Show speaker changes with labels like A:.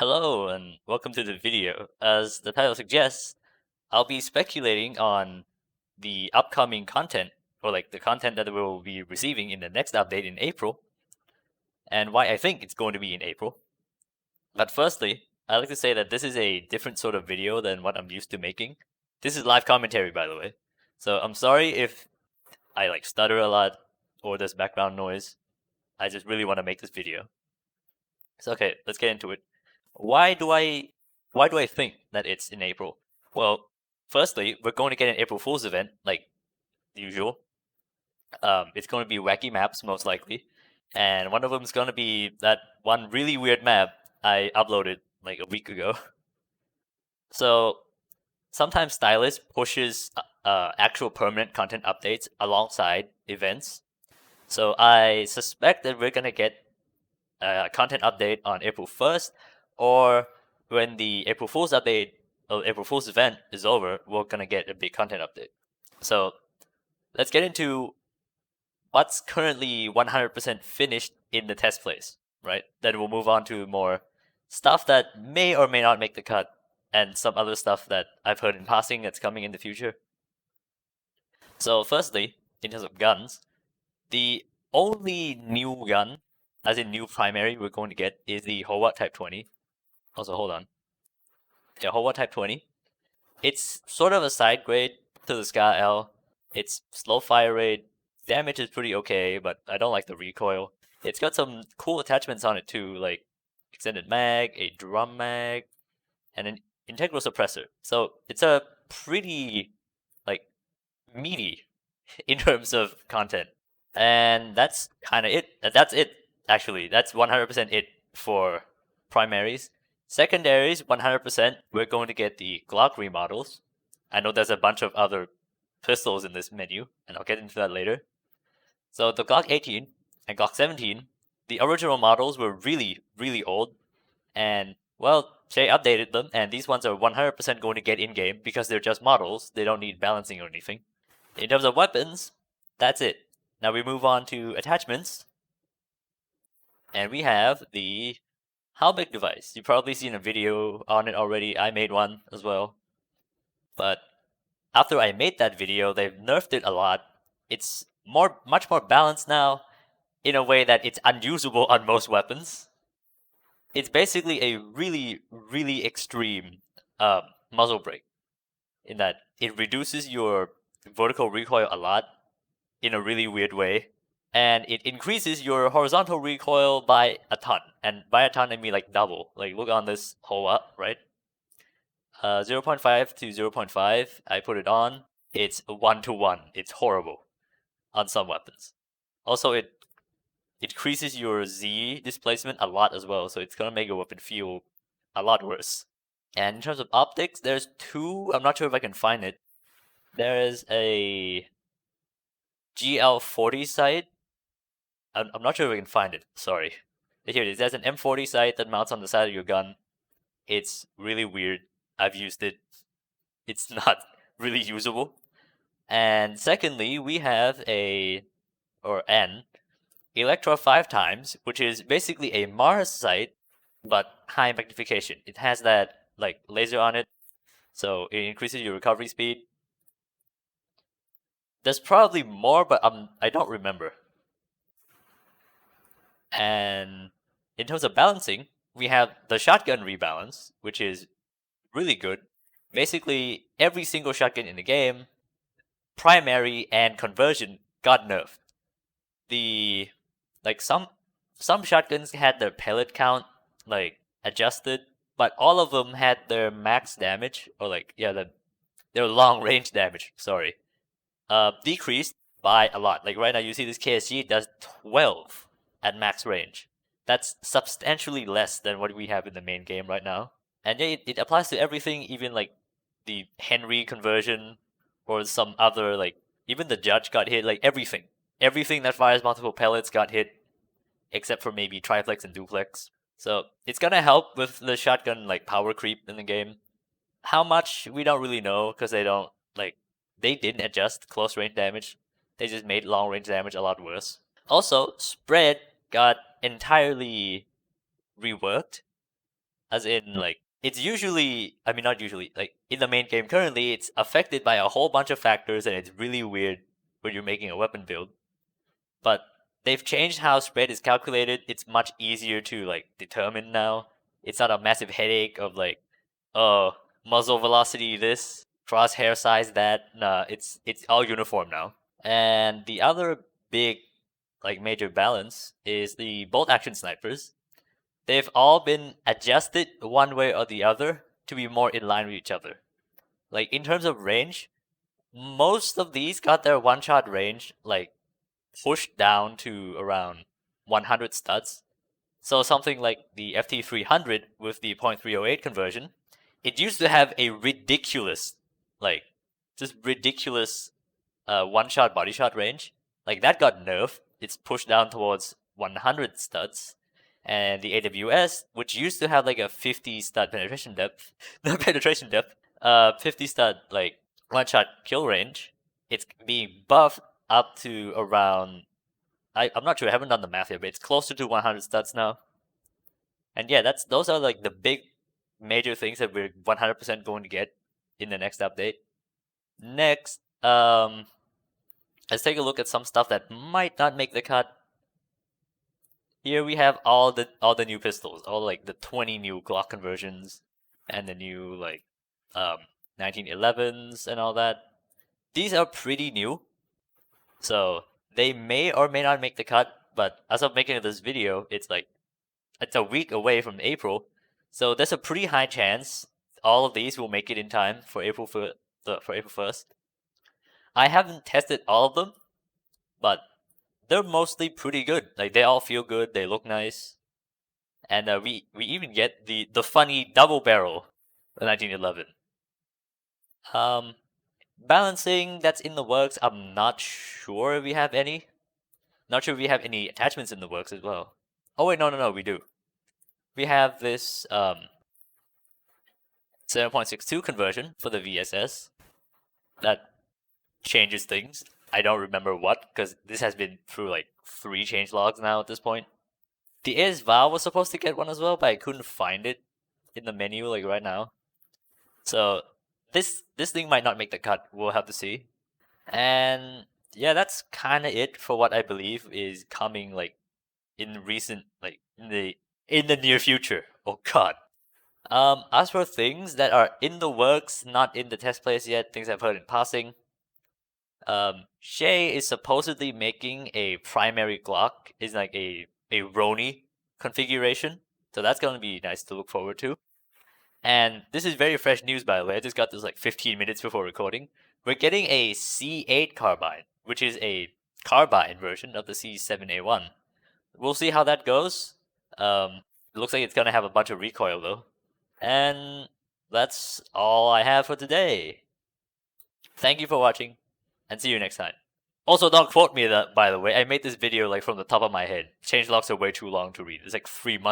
A: Hello and welcome to the video. As the title suggests, I'll be speculating on the upcoming content, or like the content that we'll be receiving in the next update in April, and why I think it's going to be in April. But firstly, I'd like to say that this is a different sort of video than what I'm used to making. This is live commentary, by the way. So I'm sorry if I like stutter a lot or there's background noise. I just really want to make this video. So okay, let's get into it. Why do I why do I think that it's in April? Well, firstly, we're going to get an April Fool's event, like usual. It's going to be wacky maps, most likely. And one of them is going to be that one really weird map I uploaded like a week ago. So sometimes Stylus pushes actual permanent content updates alongside events. So I suspect that we're going to get a content update on April 1st, or when the April Fool's update or April Fool's event is over, we're gonna get a big content update. So let's get into what's currently 100% finished in the test phase, right? Then we'll move on to more stuff that may or may not make the cut, and some other stuff that I've heard in passing that's coming in the future. So firstly, in terms of guns, the only new gun, as in new primary, we're going to get is the Hobart Type 20. Also, hold on. Yeah, Hobart Type 20. It's sort of a side grade to the Ska L. It's slow fire rate. Damage is pretty okay, but I don't like the recoil. It's got some cool attachments on it too, like extended mag, a drum mag, and an integral suppressor. So it's a pretty like meaty in terms of content. And that's kind of it. That's it, actually. That's 100% it for primaries. Secondaries, 100%, we're going to get the Glock remodels. I know there's a bunch of other pistols in this menu, and I'll get into that later. So the Glock 18 and Glock 17, the original models were really, really old, and, well, they updated them, and these ones are 100% going to get in-game because they're just models. They don't need balancing or anything. In terms of weapons, that's it. Now we move on to attachments, and we have the Halbig device. You've probably seen a video on it already. I made one as well. But after I made that video, they've nerfed it a lot. It's much more balanced now in a way that it's unusable on most weapons. It's basically a really, really extreme muzzle brake in that it reduces your vertical recoil a lot in a really weird way, and it increases your horizontal recoil by a ton. And by a ton, I mean like double. Like look on this hole up, right? 0.5 to 0.5, I put it on. It's 1-to-1. It's horrible on some weapons. Also, it increases your Z displacement a lot as well, so it's gonna make your weapon feel a lot worse. And in terms of optics, there's two. I'm not sure if I can find it. There is a GL40 sight. I'm not sure if we can find it. Sorry. Here it is. There's an M40 sight that mounts on the side of your gun. It's really weird. I've used it. It's not really usable. And secondly, we have an Electra 5 times, which is basically a Mars sight, but high magnification. It has that like laser on it, so it increases your recovery speed. There's probably more, but I don't remember. And in terms of balancing, we have the shotgun rebalance, which is really good. Basically, every single shotgun in the game, primary and conversion, got nerfed. The like some shotguns had their pellet count like adjusted, but all of them had their max damage, or like their long range damage, sorry, decreased by a lot. Like right now you see this KSG does 12 at max range. That's substantially less than what we have in the main game right now. And yeah, it applies to everything, even like the Henry conversion or some other, like even the judge got hit, like everything. Everything that fires multiple pellets got hit, except for maybe triplex and duplex. So it's gonna help with the shotgun like power creep in the game. How much we don't really know because they didn't adjust close range damage. They just made long range damage a lot worse. Also, spread got entirely reworked. As in, like, it's usually, I mean, not usually, like, in the main game currently, it's affected by a whole bunch of factors, and it's really weird when you're making a weapon build. But they've changed how spread is calculated. It's much easier to, like, determine now. It's not a massive headache of, like, oh, muzzle velocity this, crosshair size that. Nah, it's all uniform now. And the other big, like, major balance is the bolt action snipers. They've all been adjusted one way or the other to be more in line with each other. Like, in terms of range, most of these got their one-shot range, like, pushed down to around 100 studs. So something like the FT300 with the .308 conversion, it used to have a ridiculous, like, just ridiculous one-shot body shot range. Like, that got nerfed. It's pushed down towards 100 studs. And the AWS, which used to have like a 50 stud penetration depth, 50 stud like one-shot kill range, it's being buffed up to around, I'm not sure, I haven't done the math yet, but it's closer to 100 studs now. And yeah, those are like the big major things that we're 100% going to get in the next update. Next, let's take a look at some stuff that might not make the cut. Here we have all the new pistols, all like the 20 new Glock conversions and the new like 1911s and all that. These are pretty new, so they may or may not make the cut. But as of making this video, it's a week away from April, so there's a pretty high chance all of these will make it in time for April 1st. I haven't tested all of them, but they're mostly pretty good. Like, they all feel good, they look nice, and we even get the funny double barrel, the 1911. Balancing, that's in the works. I'm not sure if we have any. Not sure if we have any attachments in the works as well. Oh wait, no, we do. We have this 7.62 conversion for the VSS that changes things. I don't remember what, because this has been through like 3 changelogs now at this point. The AS Val was supposed to get one as well, but I couldn't find it in the menu like right now. So this thing might not make the cut. We'll have to see. And yeah, that's kind of it for what I believe is coming like in recent, like in the near future. Oh god. As for things that are in the works, not in the test place yet, things I've heard in passing. Shay is supposedly making a primary Glock, is like a Roni configuration. So that's gonna be nice to look forward to. And this is very fresh news, by the way. I just got this like 15 minutes before recording. We're getting a C8 Carbine, which is a Carbine version of the C7A1. We'll see how that goes. It looks like it's gonna have a bunch of recoil though. And that's all I have for today. Thank you for watching, and see you next time. Also, don't quote me that, by the way. I made this video like from the top of my head. Changelogs are way too long to read. It's like 3 months worth.